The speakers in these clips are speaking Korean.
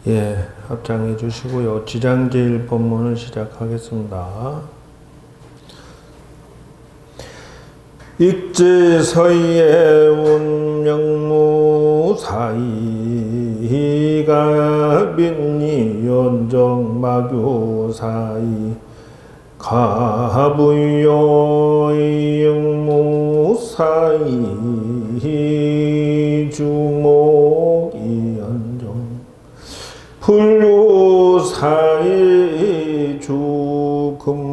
예, 합장해 주시고요. 지장제일 법문을 시작하겠습니다. 익제서의 운명무 사이가 빈니 연정마교 사이 가부요의 영무 사이 주목이 연정 불류사의 주금멍이여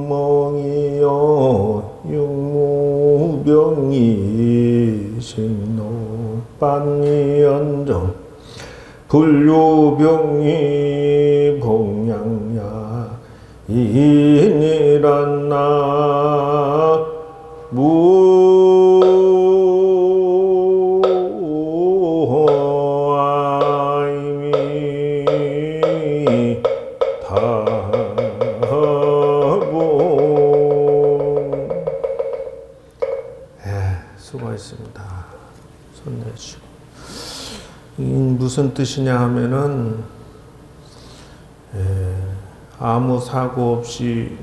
육무병이 신노반이 연정 불류병이 봉양야 인이란 나무아이미 다보. 수고하셨습니다. 손 내주시고. 무슨 뜻이냐 하면은 아무 사고 없이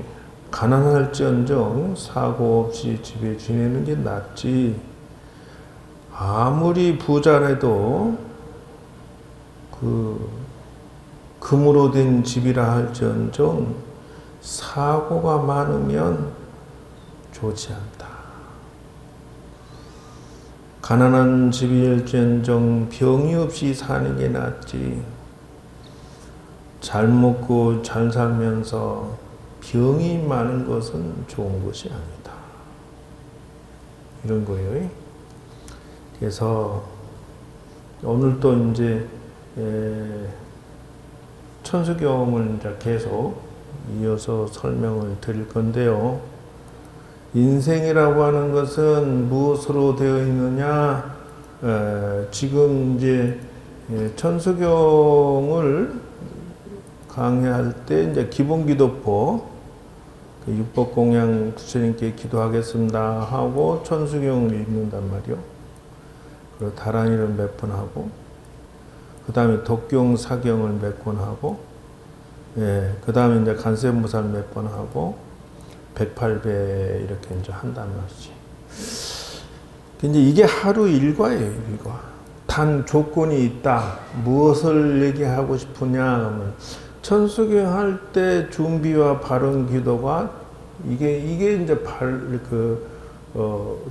가난할지언정 사고 없이 집에 지내는 게 낫지. 아무리 부자라도 금으로 된 집이라 할지언정 사고가 많으면 좋지 않다. 가난한 집일지언정 병이 없이 사는 게 낫지. 잘 먹고 잘 살면서 병이 많은 것은 좋은 것이 아니다. 이런 거예요. 그래서 오늘 또 이제 천수경을 이제 계속 이어서 설명을 드릴 건데요. 인생이라고 하는 것은 무엇으로 되어 있느냐? 지금 이제 천수경을 강의할 때 이제 기본기도법, 육법공양 부처님께 기도하겠습니다 하고 천수경을 읽는단 말이요. 그리고 다란이를 몇 번 하고, 그 다음에 독경 사경을 몇 번 하고, 그 다음에 이제 간세음보살 몇 번 하고, 108배 이렇게 이제 한단 말이지. 근데 이게 하루 일과예요, 일과. 단 조건이 있다. 무엇을 얘기하고 싶으냐 하면, 천수경 할 때 준비와 바른 기도가 이게 이제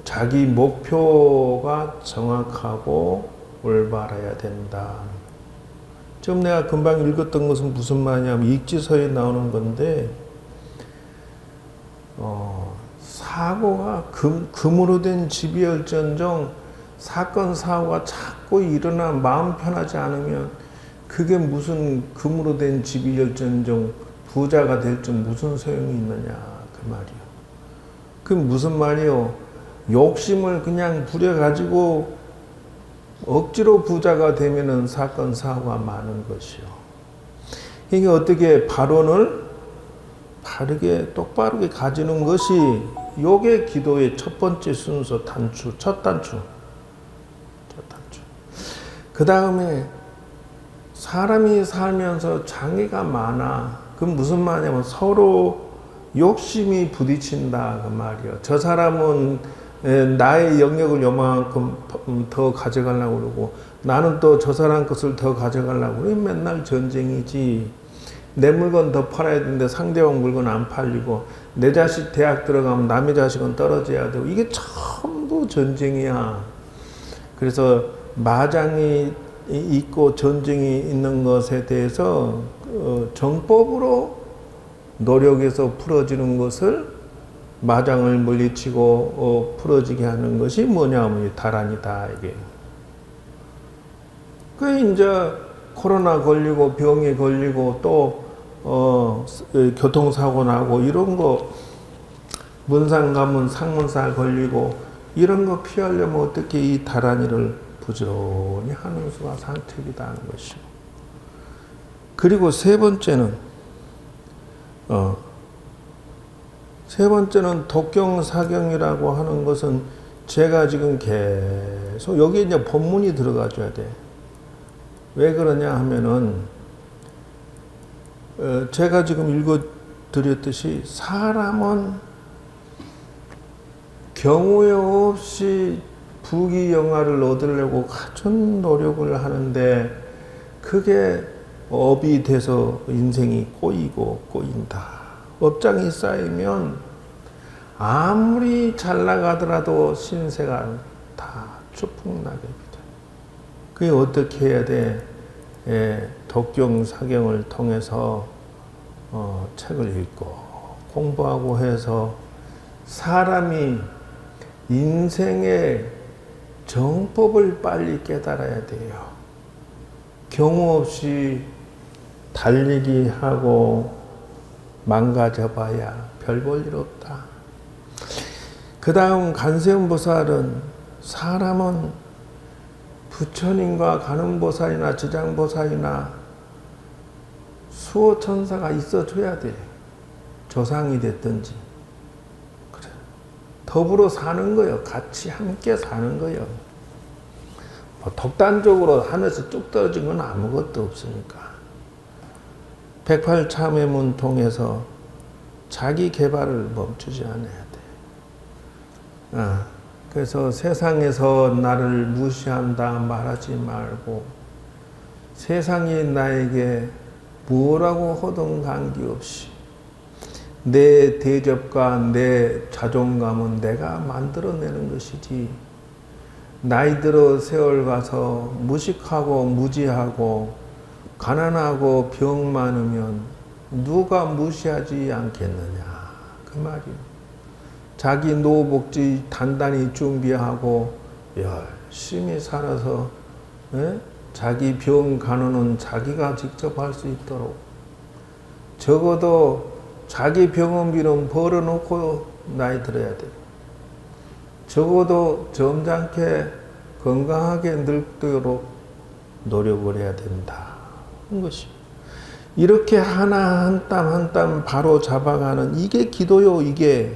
자기 목표가 정확하고 올바라야 된다. 지금 내가 금방 읽었던 것은 무슨 말이냐면 익지서에 나오는 건데, 사고가 금으로 된 집이올지언정 사건 사고가 자꾸 일어나 마음 편하지 않으면 그게 무슨 금으로 된 집이올지언정 부자가 될 줄 무슨 소용이 있느냐 그 말이요. 그 무슨 말이요? 욕심을 그냥 부려가지고 억지로 부자가 되면은 사건 사고가 많은 것이요. 이게 어떻게 발언을 바르게 똑바르게 가지는 것이 요게 기도의 첫 번째 순서 첫 단추. 그 다음에 사람이 살면서 장애가 많아. 그럼 무슨 말이냐면 서로 욕심이 부딪힌다 그 말이요. 저 사람은 나의 영역을 요만큼 더 가져가려고 그러고 나는 또 저 사람 것을 더 가져가려고 그러고 맨날 전쟁이지. 내 물건 더 팔아야 되는데 상대방 물건 안 팔리고 내 자식 대학 들어가면 남의 자식은 떨어져야 되고 이게 전부 전쟁이야. 그래서 마장이 있고 전쟁이 있는 것에 대해서 정법으로 노력해서 풀어지는 것을 마장을 물리치고 풀어지게 하는 것이 뭐냐면 다란이다 이게. 그 이제 코로나 걸리고 병에 걸리고 또 교통사고 나고 이런 거 문상 가면 상문살 걸리고 이런 거 피하려면 어떻게 이 다란이를 부지런히 하는 수가 상책이다 하는 것이고. 그리고 세 번째는 독경사경이라고 하는 것은 제가 지금 계속 여기 이제 본문이 들어가줘야 돼. 왜 그러냐 하면은 제가 지금 읽어드렸듯이 사람은 경우에 없이 부귀영화를 얻으려고 가진 노력을 하는데 그게 업이 돼서 인생이 꼬이고 꼬인다. 업장이 쌓이면 아무리 잘 나가더라도 신세가 다 추풍나게 돼. 그게 어떻게 해야 돼? 독경, 사경을 통해서 책을 읽고 공부하고 해서 사람이 인생의 정법을 빨리 깨달아야 돼요. 경우 없이 달리기 하고 망가져봐야 별 볼 일 없다. 그 다음 간세음보살은 사람은 부처님과 관음보살이나 지장보살이나 수호천사가 있어줘야 돼. 조상이 됐든지. 그래. 더불어 사는 거예요. 같이 함께 사는 거예요. 뭐 독단적으로 하늘에서 뚝 떨어진 건 아무것도 없으니까. 108참회문 통해서 자기 개발을 멈추지 않아야 돼. 그래서 세상에서 나를 무시한다 말하지 말고 세상이 나에게 뭐라고 하든 관계없이 내 대접과 내 자존감은 내가 만들어내는 것이지 나이 들어 세월 가서 무식하고 무지하고 가난하고 병 많으면 누가 무시하지 않겠느냐 그 말이에요. 자기 노후복지 단단히 준비하고 열심히 살아서 자기 병 간호는 자기가 직접 할 수 있도록 적어도 자기 병원비는 벌어놓고 나이 들어야 돼요. 적어도 점잖게 건강하게 늙도록 노력을 해야 된다. 한 것이. 이렇게 하나 한 땀 한 땀 바로 잡아가는 이게 기도요. 이게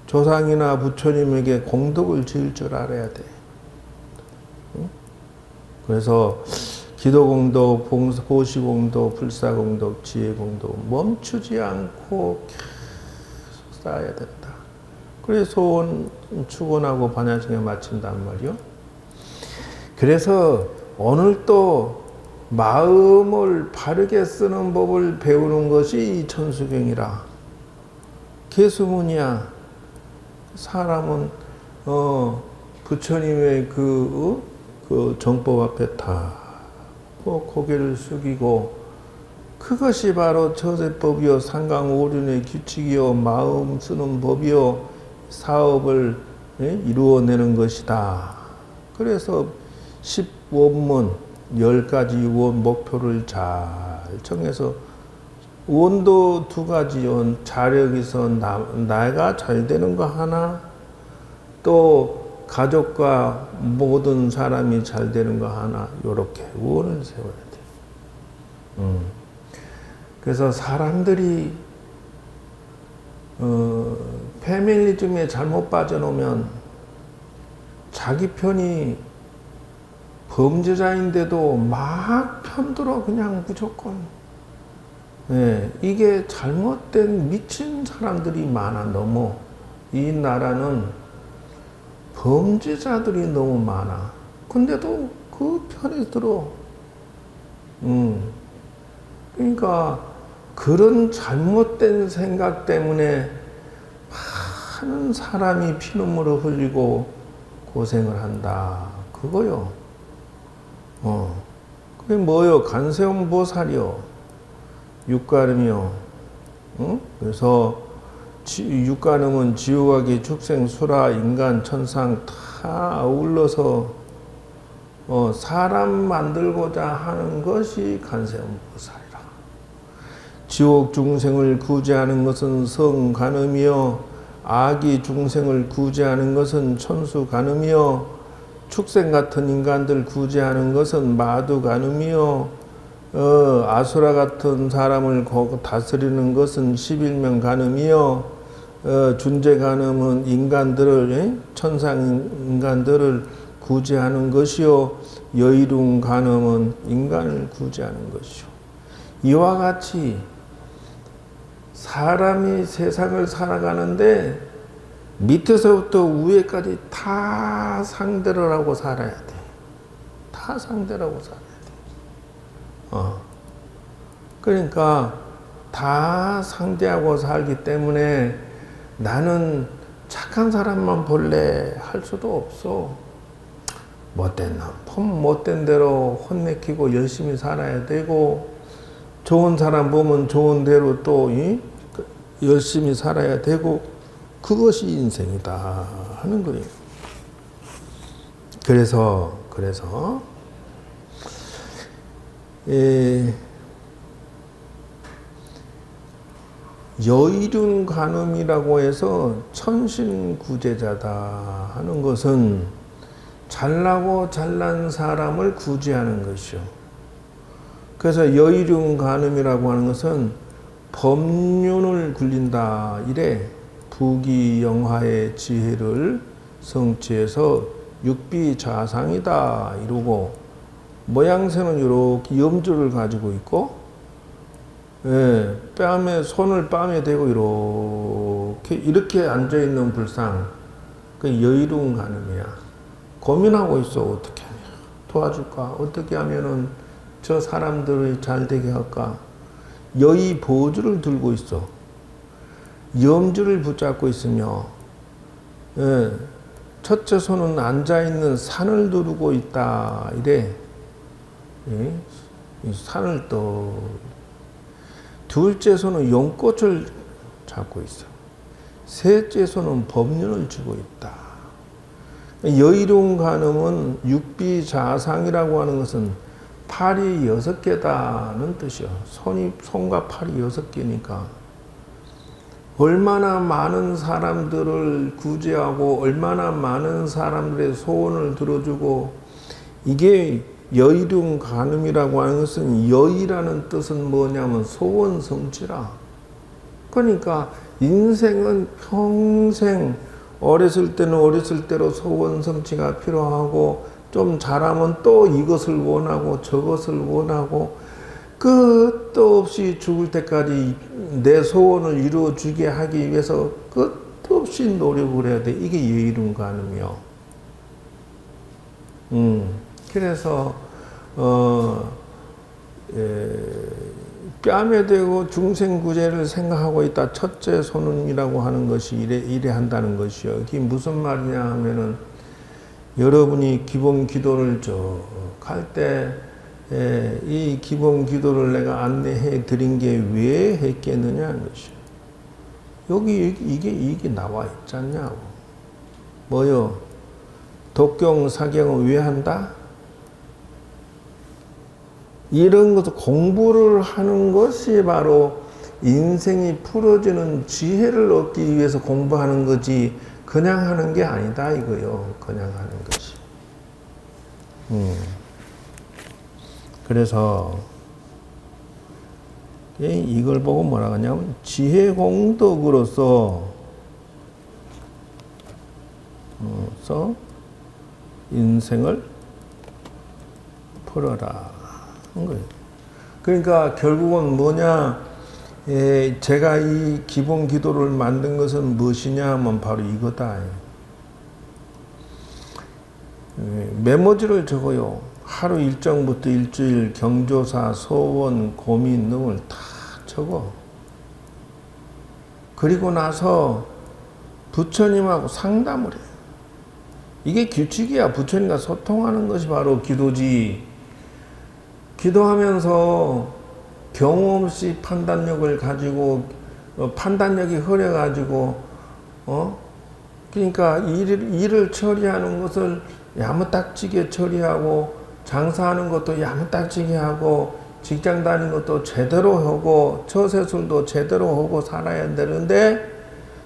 조상이나 부처님에게 공덕을 지을 줄 알아야 돼. 그래서 기도공덕, 보시공덕, 불사공덕, 지혜공덕 멈추지 않고 계속 쌓아야 된다. 그래서 소원 축원하고 반야승에 마친단 말이요. 그래서 오늘 또 마음을 바르게 쓰는 법을 배우는 것이 이 천수경이라. 개수문이야. 사람은 부처님의 그 정법 앞에 다 고개를 숙이고 그것이 바로 처세법이요 상강오륜의 규칙이요 마음 쓰는 법이요 사업을 이루어내는 것이다. 그래서 10원문 10가지 원 목표를 잘 정해서 원도 2가지 원, 자력에서 나가 잘 되는 거 하나, 또 가족과 모든 사람이 잘 되는 거 하나, 요렇게 원을 세워야 돼. 그래서 사람들이 페미니즘에 잘못 빠져놓으면 자기 편이 범죄자인데도 막 편들어 그냥 무조건. 이게 잘못된 미친 사람들이 많아. 너무 이 나라는 범죄자들이 너무 많아. 근데도 그 편에 들어. 그러니까 그런 잘못된 생각 때문에 많은 사람이 피눈물을 흘리고 고생을 한다. 그거요. 그게 뭐요? 간세음보살이요. 육가름이요. 그래서 육가름은 지옥아기, 축생, 수라, 인간, 천상 다 어울러서 사람 만들고자 하는 것이 간세음보살이라. 지옥 중생을 구제하는 것은 성간음이요, 아기 중생을 구제하는 것은 천수간음이요, 축생 같은 인간들 구제하는 것은 마두간음이요, 아수라 같은 사람을 다스리는 것은 11명 간음이요, 준재 간음은 인간들을, 천상 인간들을 구제하는 것이요, 여의룽 간음은 인간을 구제하는 것이요. 이와 같이 사람이 세상을 살아가는데 밑에서부터 위에까지 다 상대를 하고 살아야 돼. 다 상대를 하고 살아야 돼. 그러니까 다 상대하고 살기 때문에 나는 착한 사람만 볼래 할 수도 없어. 못된 놈, 못된 대로 혼내키고 열심히 살아야 되고, 좋은 사람 보면 좋은 대로 또 열심히 살아야 되고, 그것이 인생이다 하는 거예요. 그래서 여의륜 간음이라고 해서 천신구제자다 하는 것은 잘나고 잘난 사람을 구제하는 것이요. 그래서 여의륜 간음이라고 하는 것은 법륜을 굴린다 이래 부귀영화의 지혜를 성취해서 육비자상이다 이러고, 모양새는 이렇게 염주를 가지고 있고, 뺨에 손을 뺨에 대고 이렇게 앉아 있는 불상, 그 여의륜 간음이야. 고민하고 있어. 어떻게 하냐, 도와줄까, 어떻게 하면은 저 사람들이 잘 되게 할까. 여의 보주를 들고 있어. 염주를 붙잡고 있으며, 첫째 손은 앉아있는 산을 두르고 있다 이래. 이 산을 또, 둘째 손은 용꽃을 잡고 있어. 셋째 손은 법륜을 쥐고 있다. 여의륜 간음은 육비자상이라고 하는 것은 팔이 6개다는 뜻이요. 손과 팔이 6개니까 얼마나 많은 사람들을 구제하고 얼마나 많은 사람들의 소원을 들어주고, 이게 여의륜 간음이라고 하는 것은, 여의라는 뜻은 뭐냐면 소원 성취라. 그러니까 인생은 평생 어렸을 때는 어렸을 대로 소원 성취가 필요하고, 좀 잘하면 또 이것을 원하고 저것을 원하고, 끝도 없이 죽을 때까지 내 소원을 이루어주게 하기 위해서 끝도 없이 노력을 해야 돼. 이게 여의륜 간음이요. 그래서 뺨에 대고 중생구제를 생각하고 있다. 첫째 손은이라고 하는 것이 이래 한다는 것이요. 이게 무슨 말이냐 하면은, 여러분이 기본 기도를 쭉 할 때 이 기본 기도를 내가 안내해 드린 게 왜 했겠느냐 하는 것이요. 여기 이게 나와 있지 않냐고. 뭐요? 독경 사경을 왜 한다? 이런 것을 공부를 하는 것이 바로 인생이 풀어지는 지혜를 얻기 위해서 공부하는 거지, 그냥 하는 게 아니다 이거요. 그냥 하는 것이. 그래서 이걸 보고 뭐라 하냐면, 지혜공덕으로서 인생을 풀어라 한 거예요. 그러니까 결국은 뭐냐, 제가 이 기본 기도를 만든 것은 무엇이냐 하면 바로 이거다. 메모지를 적어요. 하루 일정부터 일주일 경조사, 소원, 고민 등을 다 적어. 그리고 나서 부처님하고 상담을 해. 이게 규칙이야. 부처님과 소통하는 것이 바로 기도지. 기도하면서 경우 없이 판단력을 가지고, 판단력이 흐려가지고, 그러니까 일을 처리하는 것을 야무딱지게 처리하고, 장사하는 것도 야무딱지게 하고, 직장 다니는 것도 제대로 하고, 처세술도 제대로 하고 살아야 되는데,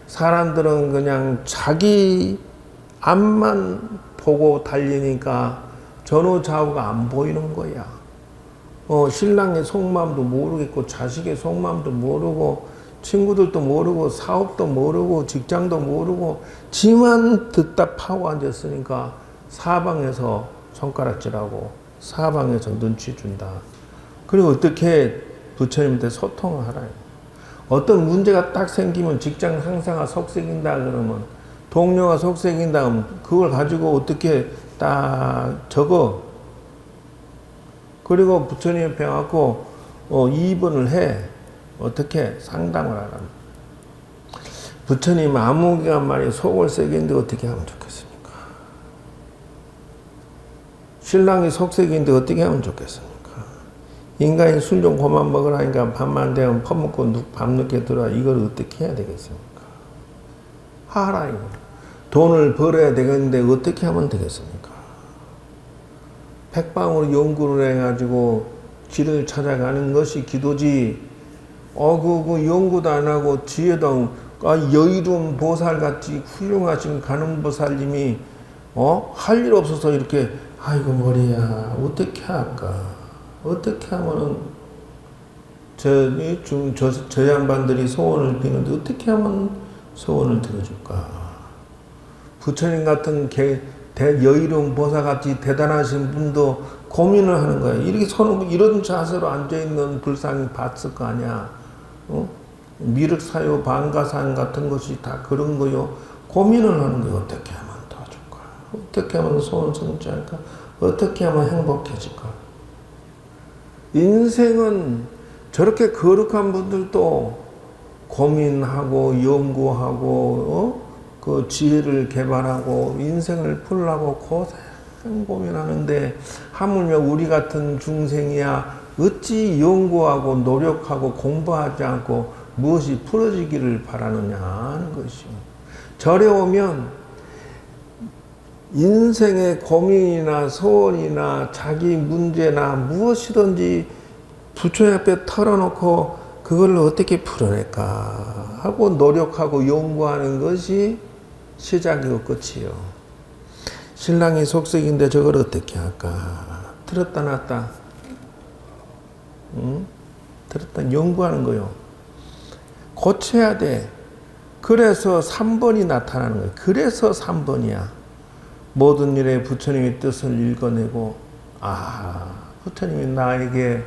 사람들은 그냥 자기 앞만 보고 달리니까 전후 좌우가 안 보이는 거야. 신랑의 속마음도 모르겠고, 자식의 속마음도 모르고, 친구들도 모르고, 사업도 모르고, 직장도 모르고, 지만 듣다 파고 앉았으니까 사방에서 손가락질하고 사방에서 눈치 준다. 그리고 어떻게 부처님한테 소통을 하라. 어떤 문제가 딱 생기면 직장 상사가 속색인다 그러면 동료가 속색인다 그러면 그걸 가지고 어떻게 딱 적어. 그리고 부처님 옆에 와갖고 2번을 해. 어떻게 상담을 하라. 부처님 아무개가 말이 속을 새기는데 어떻게 하면 좋겠습니까? 신랑이 속색인데 어떻게 하면 좋겠습니까? 인간이 술 좀 그만 먹으라니까 밤만 되면 퍼먹고 밤늦게 들어와. 이걸 어떻게 해야 되겠습니까? 하라 이거. 돈을 벌어야 되겠는데 어떻게 하면 되겠습니까? 백방으로 연구를 해가지고 길을 찾아가는 것이 기도지. 그 연구도 안 하고 지혜도 여의로운 보살같이 훌륭하신 가능보살님이 할 일 없어서 이렇게 아이고 머리야 어떻게 할까? 어떻게 하면은 저 양반들이 소원을 비는데 어떻게 하면 소원을 들어줄까? 부처님 같은 여의로운 보살같이 대단하신 분도 고민을 하는 거예요. 이렇게 이런 자세로 앉아있는 불상이 봤을 거 아니야. 미륵사요, 방가산 같은 것이 다 그런 거요. 고민을 하는 거예요. 어떻게 하면 도와줄까? 어떻게 하면 소원 성취할까? 어떻게 하면 행복해질까? 인생은 저렇게 거룩한 분들도 고민하고 연구하고 그 지혜를 개발하고 인생을 풀라고 고생 고민하는데 하물며 우리 같은 중생이야 어찌 연구하고 노력하고 공부하지 않고 무엇이 풀어지기를 바라느냐 하는 것이요. 절에 오면 인생의 고민이나 소원이나 자기 문제나 무엇이든지 부처님 앞에 털어놓고 그걸 어떻게 풀어낼까 하고 노력하고 연구하는 것이 시작이고 끝이요. 신랑이 속색인데 저걸 어떻게 할까? 들었다 놨다. 들었다 연구하는 거요. 고쳐야 돼. 그래서 3번이 나타나는 거예요. 그래서 3번이야. 모든 일에 부처님의 뜻을 읽어내고 부처님이 나에게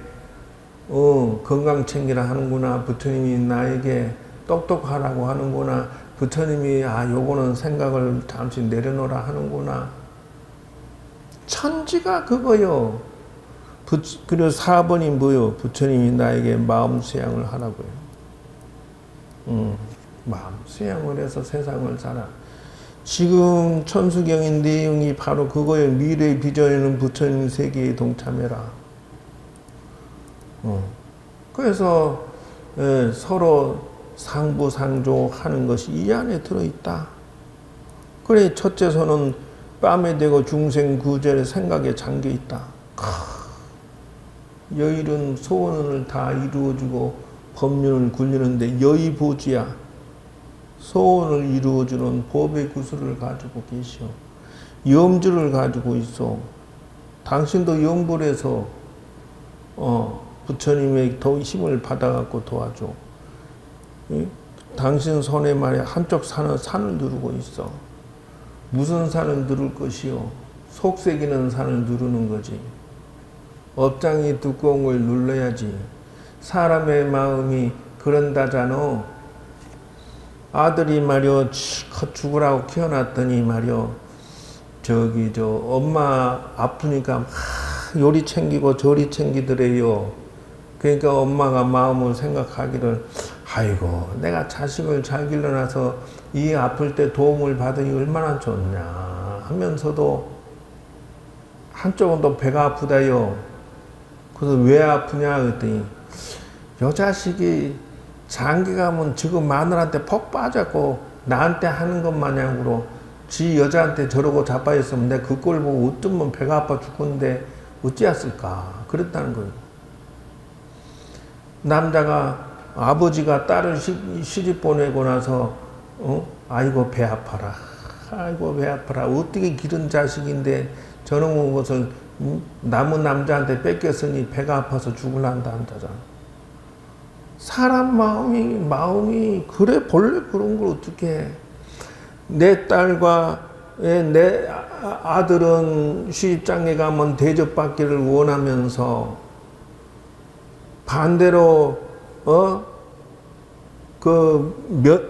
건강 챙기라 하는구나. 부처님이 나에게 똑똑하라고 하는구나. 부처님이 요거는 생각을 잠시 내려놓으라 하는구나. 천지가 그거요. 그리고 4번이 뭐요? 부처님이 나에게 마음 수양을 하라고요. 마음 수양을 해서 세상을 살아. 지금 천수경의 내용이 바로 그거예요. 미래 비전에는 부처님 세계에 동참해라. 그래서 서로 상부상조하는 것이 이 안에 들어있다. 그래 첫째 손은 뺨에 대고 중생 구절의 생각에 잠겨있다. 여일은 소원을 다 이루어주고 법륜을 굴리는데 여의보지야. 소원을 이루어주는 법의 구슬을 가지고 계시오. 염주를 가지고 있어. 당신도 염불 해서 부처님의 더 힘을 받아갖고 도와줘. 당신 손에 말이야 한쪽 산을 누르고 있어. 무슨 산을 누를 것이요? 속색이는 산을 누르는 거지. 업장이 두꺼운 걸 눌러야지. 사람의 마음이 그런다잖아. 아들이 말이요 죽으라고 키워놨더니 말이요 엄마 아프니까 요리 챙기고 저리 챙기더래요. 그러니까 엄마가 마음을 생각하기를 아이고 내가 자식을 잘 길러놔서 이 아플 때 도움을 받으니 얼마나 좋냐 하면서도 한쪽은 또 배가 아프다요. 그래서 왜 아프냐 그랬더니 요 자식이 장기 가면 지금 마누라한테 폭 빠졌고 나한테 하는 것 마냥으로 지 여자한테 저러고 자빠졌으면 내가 그 꼴 보고 어쩌면 배가 아파 죽겠는데 어찌했을까 그랬다는 거예요. 남자가 아버지가 딸을 시집 보내고 나서 아이고 배 아파라. 아이고 배 아파라. 어떻게 기른 자식인데 저런 것을 남은 남자한테 뺏겼으니 배가 아파서 죽을란다 한다잖아. 사람 마음이 그래 본래 그런 걸 어떻게 해. 내 딸과 내 아들은 시집장에 가면 대접받기를 원하면서 반대로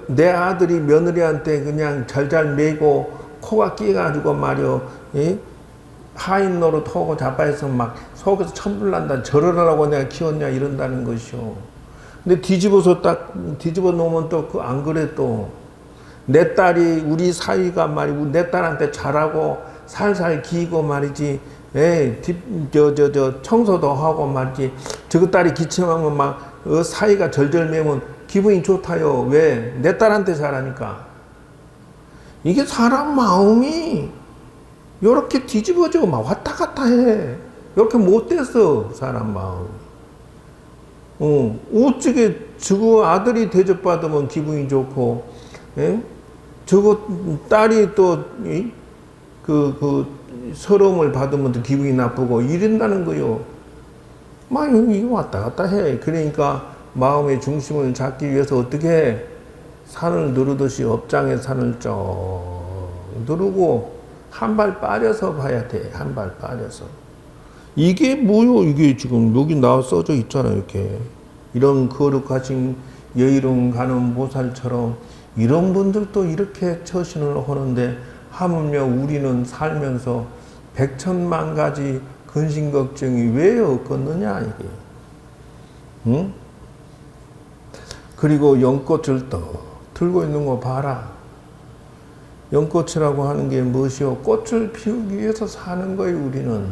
내 아들이 며느리한테 그냥 잘잘 매고 코가 끼가지고 말이요, 하인 노릇하고 자빠해서 막 속에서 천불난다. 저러라고 내가 키웠냐 이런다는 것이요. 근데 뒤집어서 딱 뒤집어 놓으면 또 안 그래. 또 내 딸이 우리 사위가 말이고 내 딸한테 잘하고 살살 기고 말이지. 청소도 하고 말이지. 저거 딸이 기침하면 막 사위가 절절 매면 기분이 좋다요. 왜? 내 딸한테 잘하니까. 이게 사람 마음이 요렇게 뒤집어져 막 왔다 갔다 해. 이렇게 못됐어 사람 마음. 어찌게 저거 아들이 대접받으면 기분이 좋고, 저거 딸이 또 서러움을 받으면 또 기분이 나쁘고 이런다는 거요. 막 이거 왔다 갔다 해. 그러니까 마음의 중심을 잡기 위해서 어떻게 해? 산을 누르듯이 업장의 산을 쭉 누르고 한 발 빠져서 봐야 돼. 한 발 빠져서. 이게 뭐요? 이게 지금 여기 나와 써져 있잖아요. 이렇게. 이런 거룩하신 여의로운 가는 보살처럼 이런 분들도 이렇게 처신을 하는데 하물며 우리는 살면서 백천만 가지 근심 걱정이 왜 없겠느냐 이게. 응? 그리고 연꽃을 또 들고 있는 거 봐라. 연꽃이라고 하는 게 무엇이요? 꽃을 피우기 위해서 사는 거예요, 우리는.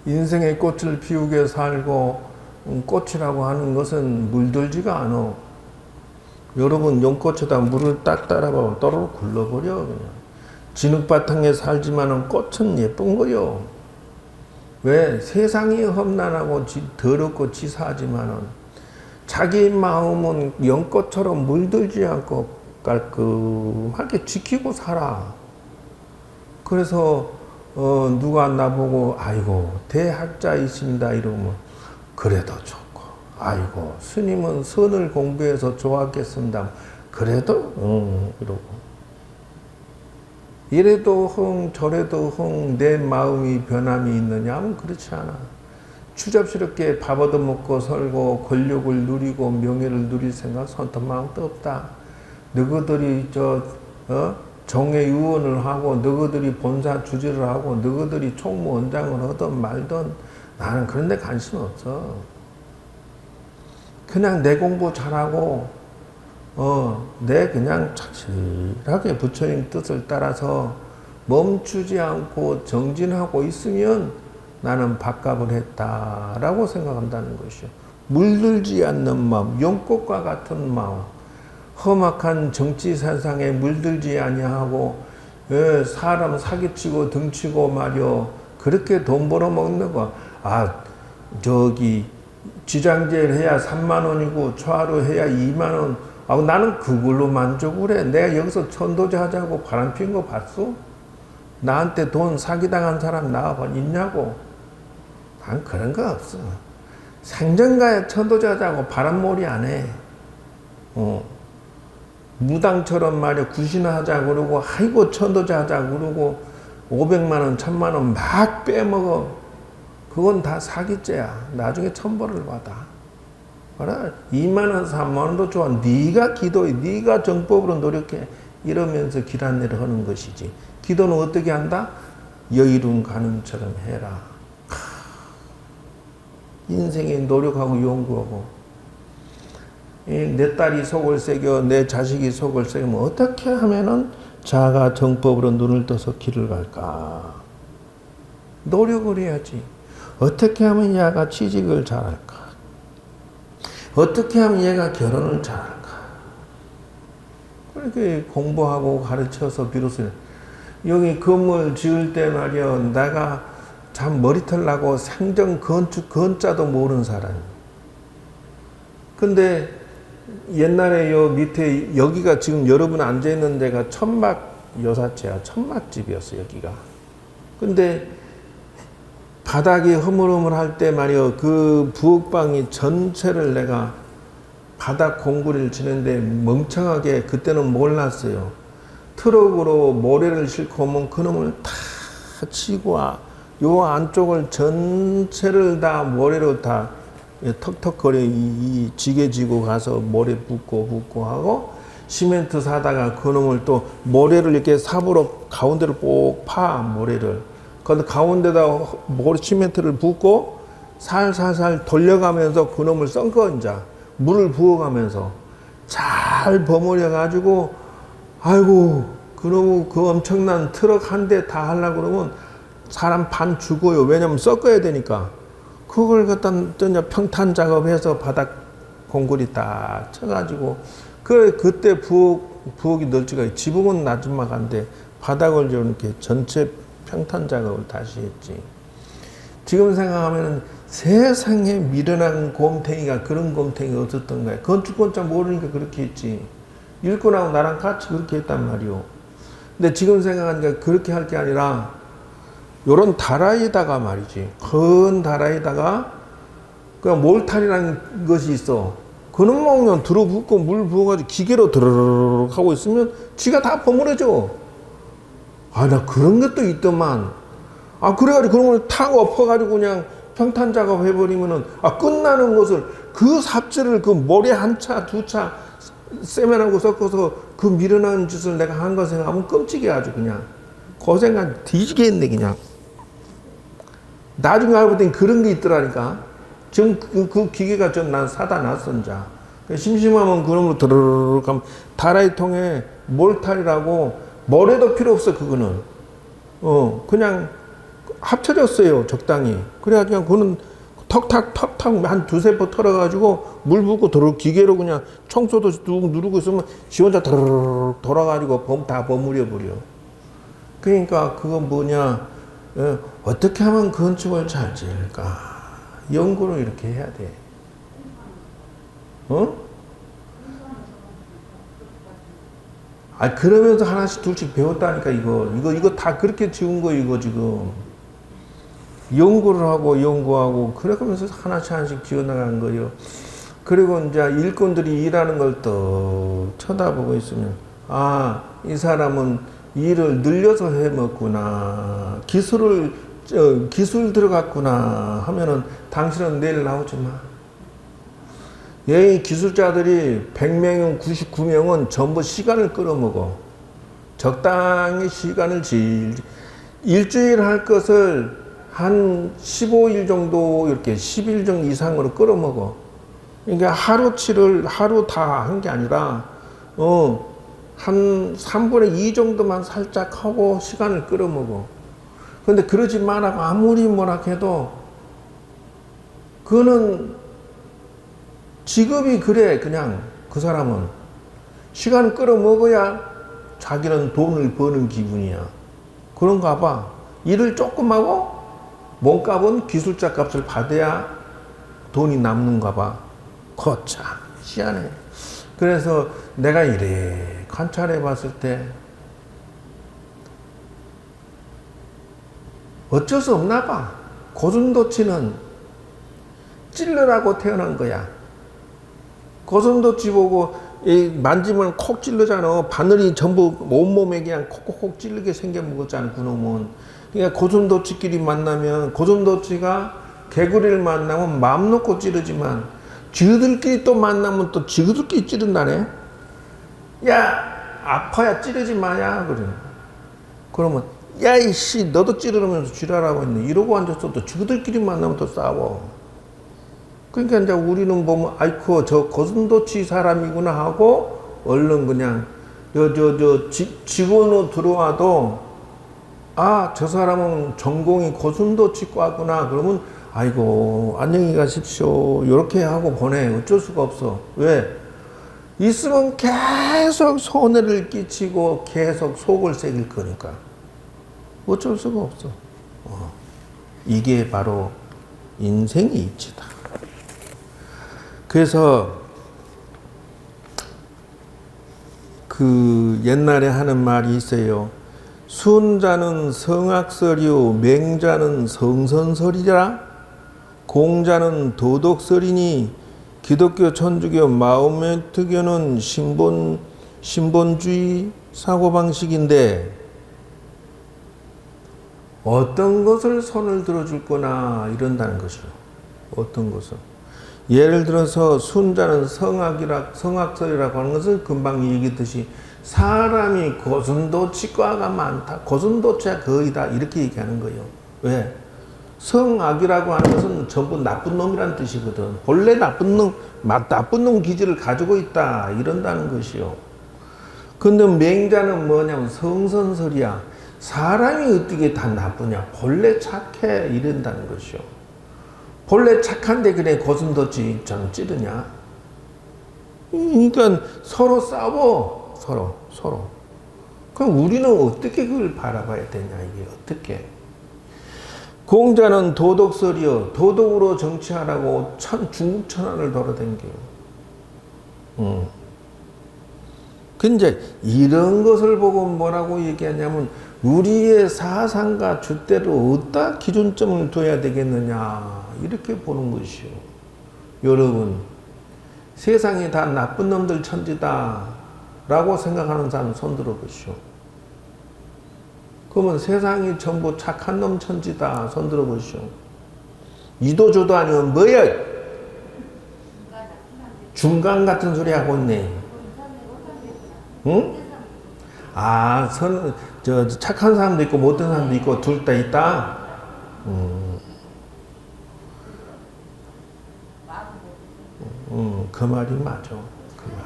인생의 꽃을 피우기 위해 살고, 꽃이라고 하는 것은 물들지가 않아. 여러분, 연꽃에다 물을 딱 따라가면 또르륵 굴러버려, 그냥. 진흙바탕에 살지만은 꽃은 예쁜 거요. 왜? 세상이 험난하고 더럽고 치사하지만은 자기 마음은 연꽃처럼 물들지 않고 깔끔하게 지키고 살아. 그래서 누가 나보고 아이고 대학자이신다 이러면 그래도 좋고, 아이고 스님은 선을 공부해서 좋았겠습니다. 그래도 이러고. 이래도 흥 저래도 흥 내 마음이 변함이 있느냐 하면 그렇지 않아. 추잡스럽게 밥 얻어먹고 살고 권력을 누리고 명예를 누릴 생각 손톱만도 없다. 너희들이 정회 의원을 하고 너희들이 본사 주지를 하고 너희들이 총무원장을 하든 말든 나는 그런 데 관심 없어. 그냥 내 공부 잘하고 내 그냥 착실하게 부처님 뜻을 따라서 멈추지 않고 정진하고 있으면 나는 밥값을 했다라고 생각한다는 것이요. 물들지 않는 마음, 연꽃과 같은 마음, 험악한 정치 세상에 물들지 아니하고 사람 사기치고 등치고 말이요. 그렇게 돈 벌어먹는 거. 저기 지장제를 해야 3만 원이고 초하루 해야 2만 원. 나는 그걸로 만족을 해. 내가 여기서 천도제 하자고 바람 피운 거 봤어? 나한테 돈 사기당한 사람 나와봐 있냐고? 난 그런 거 없어. 생전가에 천도제 하자고 바람몰이 안 해. 무당처럼 말이야 구신하자 그러고 아이고 천도제 하자 그러고 500만 원, 1000만 원 막 빼먹어. 그건 다 사기죄야. 나중에 천벌을 받아. 그래 2만 원, 3만 원도 좋아. 네가 기도해. 네가 정법으로 노력해. 이러면서 길 안내를 하는 것이지. 기도는 어떻게 한다? 여의로운 가늠처럼 해라. 인생에 노력하고 연구하고. 내 딸이 속을 새겨 내 자식이 속을 새기면 어떻게 하면은 자가 정법으로 눈을 떠서 길을 갈까? 노력을 해야지. 어떻게 하면 얘가 취직을 잘할까? 어떻게 하면 얘가 결혼을 잘할까? 그렇게 공부하고 가르쳐서 비로소 여기 건물 지을 때 말이야 내가 참 머리털 나고 생전 건축 건자도 모르는 사람이야. 근데 옛날에 요 밑에 여기가 지금 여러분 앉아 있는 데가 천막 여사채야. 천막집이었어 여기가. 근데 바닥이 허물허물할 때 말이야 그 부엌방이 전체를 내가 바닥 공구리를 치는데 멍청하게 그때는 몰랐어요. 트럭으로 모래를 싣고 오면 그놈을 다 치고 와. 요 안쪽을 전체를 다 모래로 다 턱턱거려 이 지게 지고 가서 모래 붓고 하고 시멘트 사다가 그놈을 또 모래를 이렇게 삽으로 가운데로 꼭 파 모래를 그 가운데다 모래 시멘트를 붓고 살살살 돌려가면서 그놈을 썬거 이제 물을 부어가면서 잘 버무려 가지고 아이고 그놈의 그 엄청난 트럭 한 대 다 하려고 그러면 사람 반 죽어요. 왜냐면 섞어야 되니까. 그걸 갖다 평탄 작업해서 바닥 공구리 딱 쳐가지고 그때 부엌이 넓지가 지붕은 나지막한데 바닥을 이렇게 전체 평탄 작업을 다시 했지. 지금 생각하면 세상에 미련한 곰탱이가 그런 곰탱이가 없었던 거야. 건축권자 모르니까 그렇게 했지. 일꾼하고 나랑 같이 그렇게 했단 말이오. 근데 지금 생각하니까 그렇게 할 게 아니라 요런 다라이다가 말이지. 큰 다라이다가 그냥 몰탈이라는 것이 있어. 그놈만 그냥 들어붓고 물 부어가지고 기계로 드르륵 하고 있으면 지가 다 버무려져. 아, 나 그런 것도 있더만. 아, 그래가지고 그런 걸 탁 엎어가지고 그냥 평탄 작업 해버리면은, 아, 끝나는 것을 그 삽질을 그 모래 한 차, 두 차 세면하고 섞어서 그 미련한 짓을 내가 한 거 생각하면 끔찍해 아주 그냥. 고생한 뒤지게 했네, 그냥. 나중에 알고 보니 그런 게 있더라니까. 지금 그 기계가 좀 난 사다 놨어, 자. 심심하면 그놈으로 드르륵 하면 다라이 통에 몰탈이라고 모래도 필요 없어, 그거는. 그냥 합쳐졌어요, 적당히. 그래가지고 그거는 턱탁 한 두세 번 털어가지고 물 붓고 도로 기계로 그냥 청소도 뚝 누르고 있으면 지 혼자 드르륵 돌아가지고 다 버무려 버려. 그러니까 그거 뭐냐, 어떻게 하면 건축을 잘 지을까? 연구를 이렇게 해야 돼. 아, 그러면서 하나씩 둘씩 배웠다니까, 이거 다 그렇게 지은 거, 이거 지금. 연구를 하고, 연구하고, 그러면서 하나씩 지어나가는 거예요. 그리고 이제 일꾼들이 일하는 걸 또 쳐다보고 있으면, 아, 이 사람은 일을 늘려서 해 먹구나. 기술 들어갔구나 하면은 당신은 내일 나오지 마. 이 기술자들이 100명은 99명은 전부 시간을 끌어먹어. 적당히 시간을 일주일 할 것을 한 15일 정도 이렇게 10일 정도 이상으로 끌어먹어. 그러니까 하루치를 하루 다 한 게 아니라 한 3분의 2 정도만 살짝 하고 시간을 끌어먹어. 근데 그러지 말라고 아무리 뭐라 해도 그거는 직업이 그래. 그냥 그 사람은 시간 끌어먹어야 자기는 돈을 버는 기분이야. 그런가 봐. 일을 조금 하고 몸값은 기술자 값을 받아야 돈이 남는가 봐. 거참 희한해. 그래서 내가 이래 관찰해 봤을 때 어쩔 수 없나 봐. 고슴도치는 찔러라고 태어난 거야. 고슴도치 보고 만지면 콕 찔르잖아. 바늘이 전부 온몸에 그냥 콕콕콕 찔르게 생겨먹었잖아, 그놈은. 그러니까 고슴도치끼리 만나면, 고슴도치가 개구리를 만나면 마음 놓고 찌르지만 지그들끼리 또 만나면 또 지그들끼리 찌른다네. 야, 아파야 찌르지 마야. 그래. 그러면 야, 이씨, 너도 찌르면서 지랄하고 있네. 이러고 앉았어. 또 지그들끼리 만나면 또 싸워. 그러니까 이제 우리는 보면, 아이쿠, 저 고슴도치 사람이구나 하고, 얼른 그냥, 직원으로 들어와도, 아, 저 사람은 전공이 고슴도치과구나. 그러면, 아이고, 안녕히 가십시오. 요렇게 하고 보내. 어쩔 수가 없어. 왜? 있으면 계속 손해를 끼치고 계속 속을 새길 거니까. 어쩔 수가 없어. 이게 바로 인생의 이치다. 그래서 그 옛날에 하는 말이 있어요. 순자는 성악설이요 맹자는 성선설이라. 공자는 도덕설이니 기독교, 천주교, 마호메트교는 신본주의 사고방식인데, 어떤 것을 손을 들어줄 거나 이런다는 것이요. 어떤 것을. 예를 들어서 순자는 성악설이라고 하는 것은 금방 얘기했듯이 사람이 고슴도치과가 많다. 고슴도치가 거의 다 이렇게 얘기하는 거예요. 왜? 성악이라고 하는 것은 전부 나쁜 놈이란 뜻이거든. 본래 나쁜 놈 기질을 가지고 있다. 이런다는 것이요. 근데 맹자는 뭐냐면 성선설이야. 사람이 어떻게 다 나쁘냐. 본래 착해. 이런다는 것이요. 본래 착한데 그래 고슴도치처럼 찌르냐. 그러니까 서로 싸워. 서로. 그럼 우리는 어떻게 그걸 바라봐야 되냐. 이게 어떻게. 공자는 도덕설이요. 도덕으로 정치하라고 중국 천하를 돌아다녀요. 근데 이런 것을 보고 뭐라고 얘기하냐면 우리의 사상과 줏대를 어디다 기준점을 둬야 되겠느냐 이렇게 보는 것이요. 여러분 세상이 다 나쁜 놈들 천지다 라고 생각하는 사람 손 들어보시오. 그러면 세상이 전부 착한 놈 천지다 손 들어보시오. 이도저도 아니면 뭐야? 중간 같은 소리 하고 있네. 응? 아, 착한 사람도 있고 못된 사람도 있고 둘 다 있다? 그 말이 맞아. 그 말.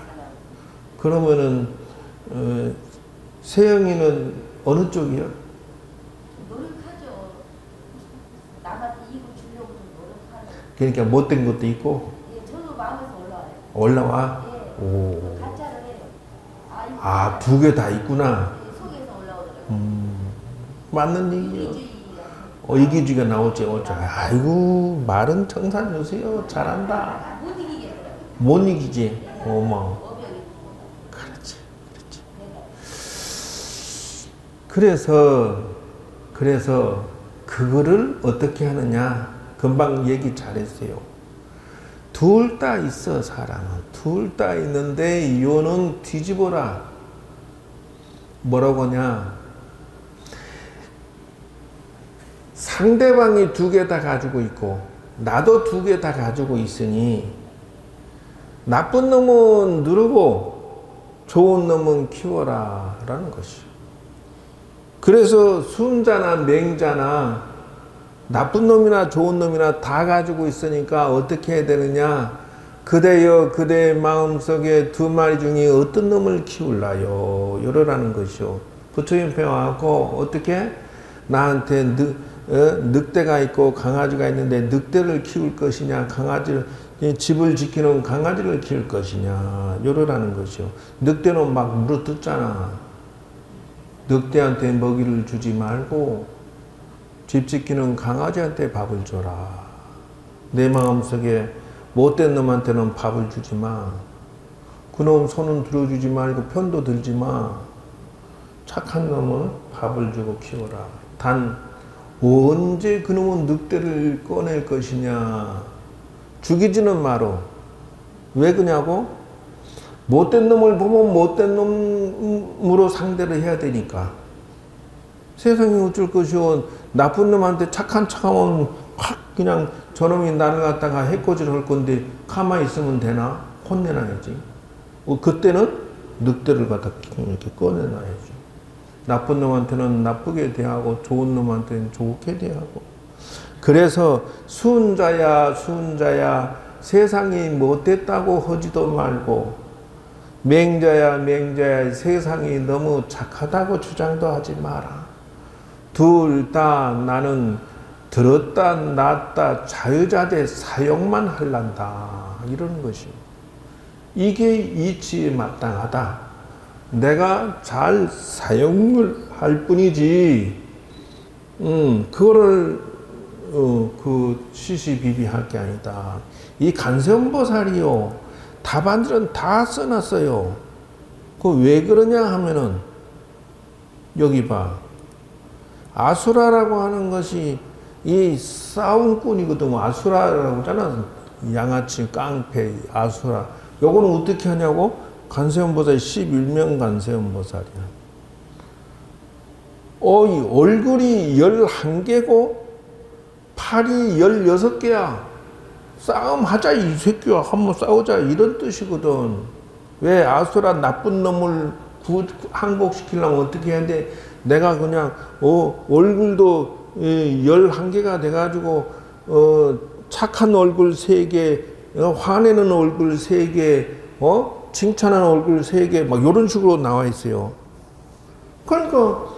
그러면은, 세영이는 어느 쪽이요? 노력하죠. 남한테 이익을 주려고 좀 노력하죠. 그러니까 못된 것도 있고? 예, 저도 마음에서 올라와요. 올라와? 예. 오. 가짜를 해요. 아, 두 개 다 있구나. 예, 속에서 올라오더라고요. 맞는 얘기예요. 이기주의가. 이기주의가 나오지. 아이고, 말은 청산유세요. 잘한다. 못 이기겠더라고요. 못 이기지. 어머. 어벽이. 그렇지. 내가. 그래서 그거를 어떻게 하느냐. 금방 얘기 잘했어요. 둘 다 있어, 사람은. 둘 다 있는데 이거는 뒤집어라. 뭐라고 하냐. 상대방이 두 개 다 가지고 있고 나도 두 개 다 가지고 있으니 나쁜 놈은 누르고 좋은 놈은 키워라 라는 것이요. 그래서 순자나 맹자나 나쁜 놈이나 좋은 놈이나 다 가지고 있으니까 어떻게 해야 되느냐. 그대여 그대의 마음속에 두 마리 중에 어떤 놈을 키울라요 이러라는 것이요. 부처님 배워갖고 어떻게 나한테 늑대가 있고 강아지가 있는데 늑대를 키울 것이냐 강아지를 집을 지키는 강아지를 키울 것이냐 이러라는 것이요. 늑대는 막 물어뜯잖아. 늑대한테 먹이를 주지 말고 집 지키는 강아지한테 밥을 줘라. 내 마음속에 못된 놈한테는 밥을 주지 마. 그놈 손은 들어주지 말고 편도 들지 마. 착한 놈은 밥을 주고 키워라. 단 언제 그놈은 늑대를 꺼낼 것이냐. 죽이지는 마로. 왜 그냐고? 못된 놈을 보면 못된 놈으로 상대를 해야 되니까. 세상이 어쩔 것이오. 나쁜 놈한테 착한 척하면 확 그냥 저놈이 나를 갖다가 해코지를 할 건데 가만히 있으면 되나? 혼내놔야지. 그때는 늑대를 갖다 이렇게 꺼내놔야지. 나쁜 놈한테는 나쁘게 대하고 좋은 놈한테는 좋게 대하고. 그래서 순자야 세상이 못됐다고 하지도 말고 맹자야 세상이 너무 착하다고 주장도 하지 마라. 둘 다 나는 들었다 놨다 자유자재 사용만 할란다 이러는 것이. 이게 이치에 마땅하다. 내가 잘 사용을 할 뿐이지 그거를 그 시시비비할 게 아니다. 이 간세음보살이요 답안들은 다 써놨어요. 그 왜 그러냐 하면은 여기 봐. 아수라라고 하는 것이 이 싸움꾼이거든. 아수라라고 하잖아. 양아치, 깡패, 아수라. 요거는 어떻게 하냐고? 간세음보살 11명 간세음보살이야. 이 얼굴이 11개고 팔이 16개야. 싸움하자 이 새끼야. 한번 싸우자 이런 뜻이거든. 왜 아수라 나쁜 놈을 항복시키려면 어떻게 해야 돼? 내가 그냥 얼굴도 11개가 돼가지고 착한 얼굴 3개, 화내는 얼굴 3개, 칭찬하는 얼굴 3개 막 이런 식으로 나와 있어요. 그러니까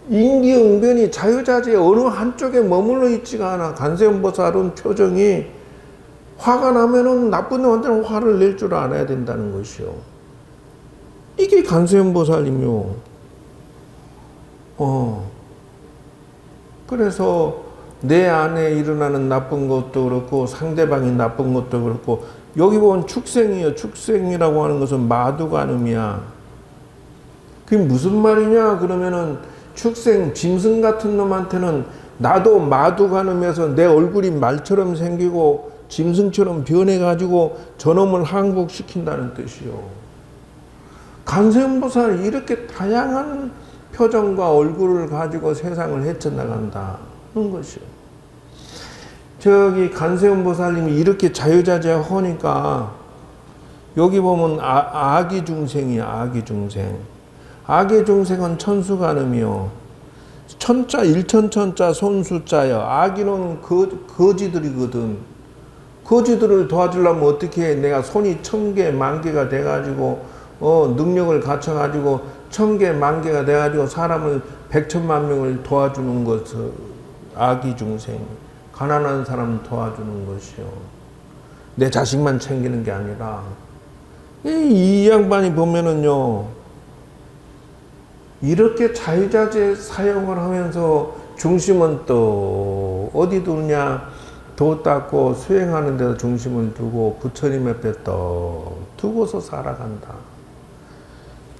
인기응변이 자유자재 어느 한쪽에 머물러 있지가 않아. 관세음보살은 표정이 화가 나면은 나쁜 놈한테는 화를 낼 줄 알아야 된다는 것이요. 이게 관세음보살이며. 그래서 내 안에 일어나는 나쁜 것도 그렇고 상대방이 나쁜 것도 그렇고 여기 보면 축생이에요. 축생이라고 하는 것은 마두간음이야. 그게 무슨 말이냐 그러면은 축생 짐승 같은 놈한테는 나도 마두간음해서 내 얼굴이 말처럼 생기고 짐승처럼 변해가지고 저놈을 항복시킨다는 뜻이요. 관세음보살이 이렇게 다양한 표정과 얼굴을 가지고 세상을 헤쳐나간다는 것이요. 저기 관세음보살님이 이렇게 자유자재하니까 여기 보면 아기 중생이야. 아기 중생. 아기 중생은 천수간음이요. 천자 일천천자 손수자요. 아기는 거지들이거든. 거지들을 도와주려면 어떻게 해? 내가 손이 1000개 만개가 돼가지고 능력을 갖춰가지고 1000개 만개가 돼가지고 사람을 100천만 명을 도와주는 것을 아기 중생. 가난한 사람 도와주는 것이요. 내 자식만 챙기는 게 아니라 이 양반이 보면은요. 이렇게 자유자재 사용을 하면서 중심은 또 어디 두냐? 도 닦고 수행하는 데서 중심을 두고 부처님 앞에 또 두고서 살아간다.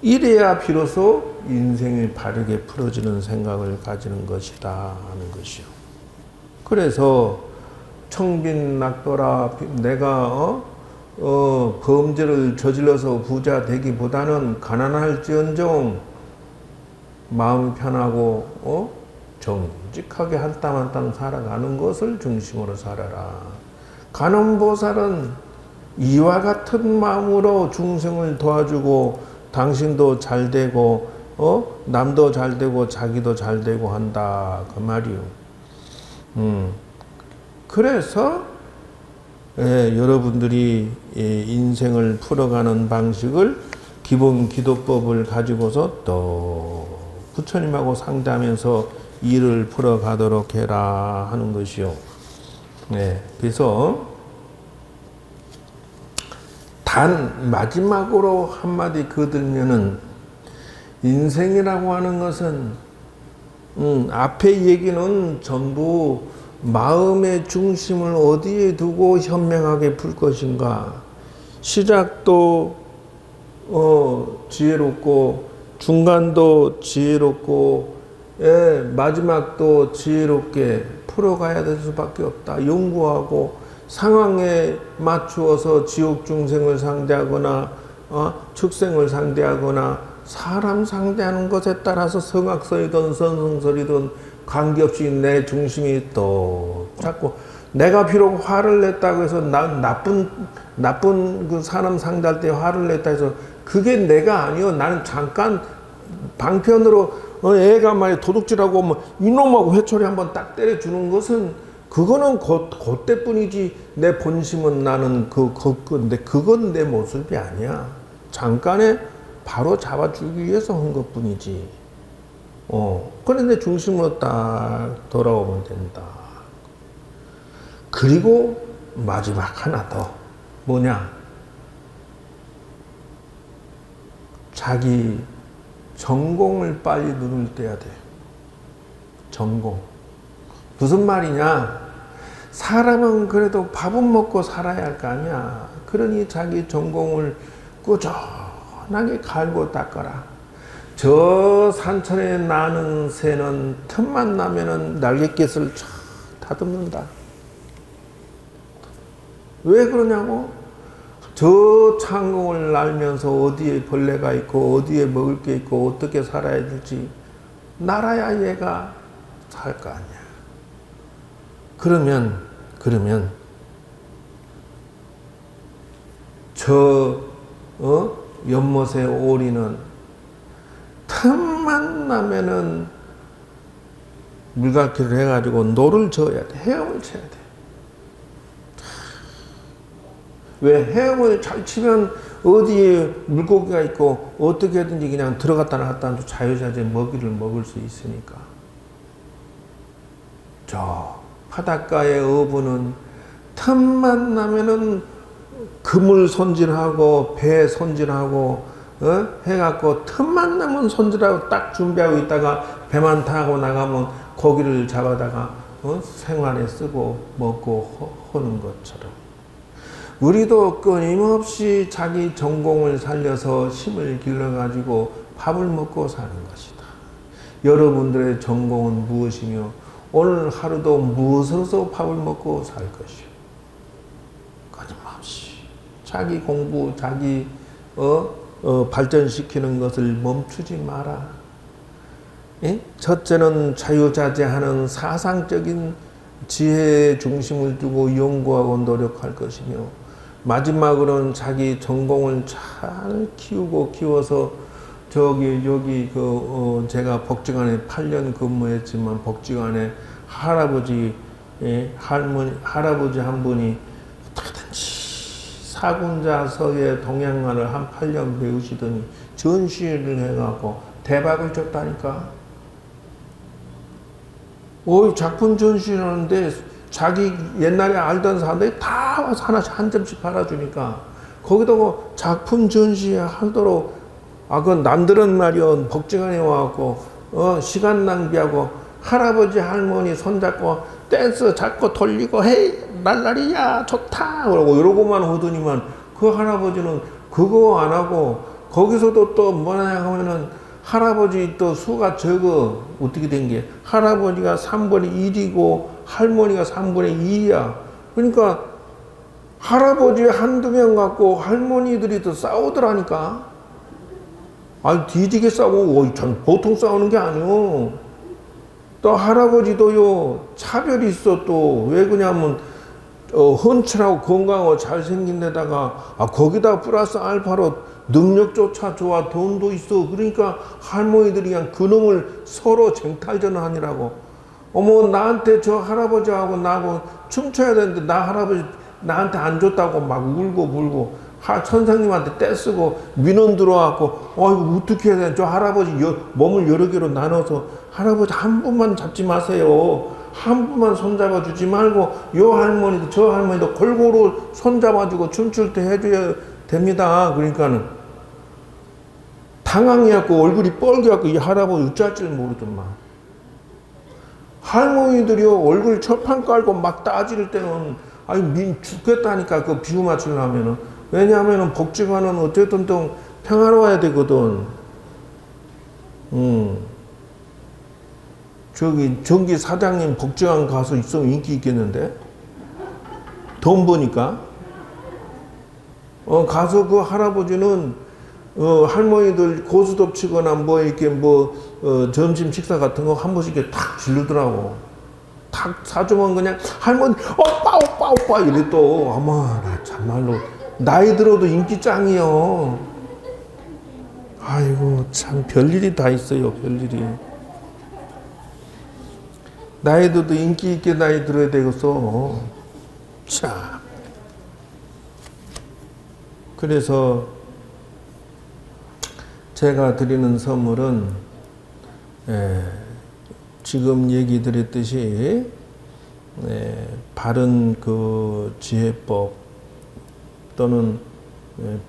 이래야 비로소 인생이 바르게 풀어지는 생각을 가지는 것이다 하는 것이요. 그래서 청빈낙도라 내가 범죄를 저질러서 부자 되기보다는 가난할지언정 마음이 편하고 정직하게 한 땀 한 땀 살아가는 것을 중심으로 살아라. 관음보살은 이와 같은 마음으로 중생을 도와주고 당신도 잘 되고 남도 잘 되고 자기도 잘 되고 한다 그 말이요. 그래서 여러분들이 인생을 풀어가는 방식을 기본 기도법을 가지고서 또 부처님하고 상담하면서 일을 풀어가도록 해라 하는 것이요. 네, 그래서 단 마지막으로 한마디 거들면은 인생이라고 하는 것은 앞에 얘기는 전부 마음의 중심을 어디에 두고 현명하게 풀 것인가. 시작도 지혜롭고 중간도 지혜롭고 마지막도 지혜롭게 풀어가야 될 수밖에 없다. 연구하고 상황에 맞추어서 지옥 중생을 상대하거나 축생을 상대하거나 사람 상대하는 것에 따라서 성악설이든 선성설이든 관계없이 내 중심이 또 자꾸 내가 비록 화를 냈다고 해서 나쁜 그 사람 상대할 때 화를 냈다 해서 그게 내가 아니요. 나는 잠깐 방편으로 애가 말이 도둑질하고 뭐 이놈하고 회초리 한번 딱 때려주는 것은 그거는 그때뿐이지 내 본심은 나는 근데 그건 내 모습이 아니야. 잠깐에 바로 잡아주기 위해서 한 것뿐이지. 그런데 중심으로 딱 돌아오면 된다. 그리고 마지막 하나 더 뭐냐? 자기 전공을 빨리 눈을 떼야 돼. 전공. 무슨 말이냐? 사람은 그래도 밥은 먹고 살아야 할 거 아니야. 그러니 자기 전공을 꾸준하게 갈고 닦아라. 저 산천에 나는 새는 틈만 나면은 날갯짓을 쫙 다듬는다. 왜 그러냐고? 저 창공을 날면서 어디에 벌레가 있고 어디에 먹을 게 있고 어떻게 살아야 될지 날아야 얘가 살 거 아니야. 그러면 저 연못의 오리는 틈만 나면은 물갈퀴를 해가지고 노를 저어야 돼. 헤엄을 쳐야 돼. 왜? 헤엄을 잘 치면 어디에 물고기가 있고 어떻게든지 그냥 들어갔다 나갔다 하면 자유자재 먹이를 먹을 수 있으니까. 저 바닷가의 어부는 틈만 나면은 그물 손질하고 배 손질하고 해갖고 틈만 나면 손질하고 딱 준비하고 있다가 배만 타고 나가면 고기를 잡아다가 생활에 쓰고 먹고 하는 것처럼 우리도 끊임없이 자기 전공을 살려서 힘을 길러가지고 밥을 먹고 사는 것이다. 여러분들의 전공은 무엇이며 오늘 하루도 무엇으로서 밥을 먹고 살 것이오. 끊임없이 자기 공부, 자기 발전시키는 것을 멈추지 마라. 예? 첫째는 자유자재하는 사상적인 지혜의 중심을 두고 연구하고 노력할 것이며 마지막으로는 자기 전공을 잘 키워서 여기 제가 복지관에 8년 근무했지만 복지관에 할아버지 한 분이 어떻게든지 사군자서의 동양화를 한 8년 배우시더니 전시를 해갖고 대박을 줬다니까. 작품 전시를 하는데 자기 옛날에 알던 사람들이 다 와서 하나씩 한 점씩 팔아주니까 거기다가 작품 전시하도록 그 남들은 말이야 복지관에 와갖고 시간 낭비하고 할아버지 할머니 손잡고 댄스 잡고 돌리고 헤이 날라리야 좋다 그러고 이러고만 하더니만 그 할아버지는 그거 안 하고 거기서도 또 뭐냐 하면은 할아버지 또 수가 적어. 어떻게 된 게 할아버지가 3분의 1이고 할머니가 3분의 2야. 그러니까 할아버지 한두 명 갖고 할머니들이 또 싸우더라니까. 뒤지게 싸우고 전 보통 싸우는 게 아니오. 또 할아버지도요 차별이 있어. 또 왜 그러냐면 헌칠하고 건강하고 잘생긴 데다가 거기다 플러스 알파로 능력조차 좋아 돈도 있어. 그러니까 할머니들이 그냥 그놈을 서로 쟁탈전하니라고. 나한테 저 할아버지하고 나하고 춤춰야 되는데 나 할아버지 나한테 안 줬다고 막 울고 불고 선생님한테 떼쓰고 민원 들어와갖고 이거 어떻게 해야 되나. 저 할아버지 몸을 여러 개로 나눠서 할아버지 한 분만 잡지 마세요. 한 분만 손잡아 주지 말고 요 할머니도 저 할머니도 골고루 손잡아주고 춤출 때 해줘야 됩니다. 그러니까는 당황해갖고 얼굴이 뻘개갖고 이 할아버지 어쩔 줄 모르더만. 할머니들이요 얼굴 철판 깔고 막 따질 때는 죽겠다니까 그 비유 맞추려면은. 왜냐하면은 복지관은 어쨌든 또 평화로워야 되거든. 전기 사장님 복지관 가서 있으면 인기 있겠는데? 돈 버니까. 가서 그 할아버지는 할머니들 고스톱 치거나 점심 식사 같은 거 한 번씩 이렇게 탁 지르더라고. 탁 사주면 그냥 할머니 오빠 이래 또. 나 참말로 나이 들어도 인기 짱이요. 아이고 참 별일이 다 있어요. 별일이. 나이 들어도 인기 있게 나이 들어야 되겠어. 참. 그래서 제가 드리는 선물은 지금 얘기 드렸듯이 바른 그 지혜법 또는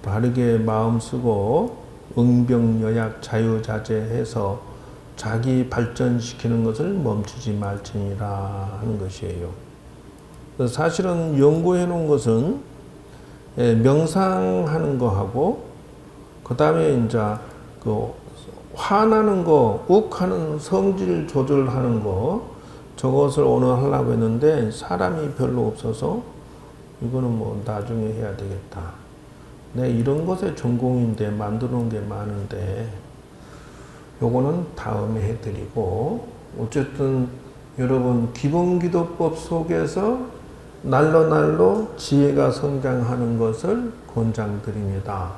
바르게 마음 쓰고 응병여약 자유자재해서 자기 발전시키는 것을 멈추지 말지니라 하는 것이에요. 사실은 연구해 놓은 것은 명상하는 거하고 그 다음에 이제 그 화나는 거, 욱하는 성질 조절하는 거 저것을 오늘 하려고 했는데 사람이 별로 없어서 이거는 나중에 해야 되겠다. 내 이런 것에 전공인데 만들어 놓은 게 많은데 요거는 다음에 해드리고, 어쨌든 여러분 기본기도법 속에서 날로 지혜가 성장하는 것을 권장드립니다.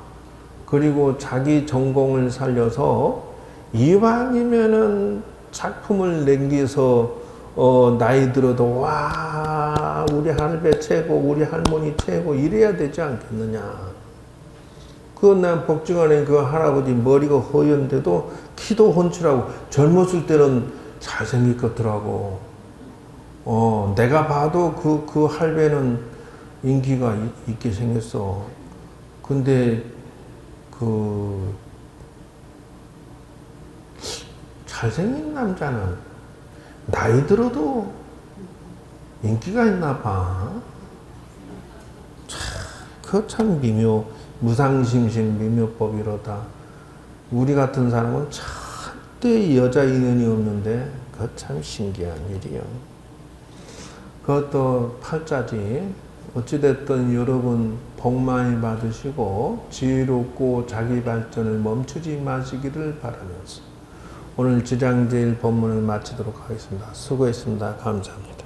그리고 자기 전공을 살려서 이왕이면은 작품을 남겨서 나이 들어도 와 우리 할배 최고 우리 할머니 최고 이래야 되지 않겠느냐. 난 복지관에 그 할아버지 머리가 허연데도 키도 훤칠하고 젊었을 때는 잘생겼더라고. 내가 봐도 그 할배는 인기가 있게 생겼어. 근데 잘생긴 남자는 나이 들어도 인기가 있나 봐. 그거 참 무상심심 미묘법이로다. 우리 같은 사람은 절대 여자 인연이 없는데 그거 참 신기한 일이요. 그것도 팔자지. 어찌됐든 여러분 복 많이 받으시고 지혜롭고 자기 발전을 멈추지 마시기를 바라면서 오늘 지장제일 법문을 마치도록 하겠습니다. 수고했습니다. 감사합니다.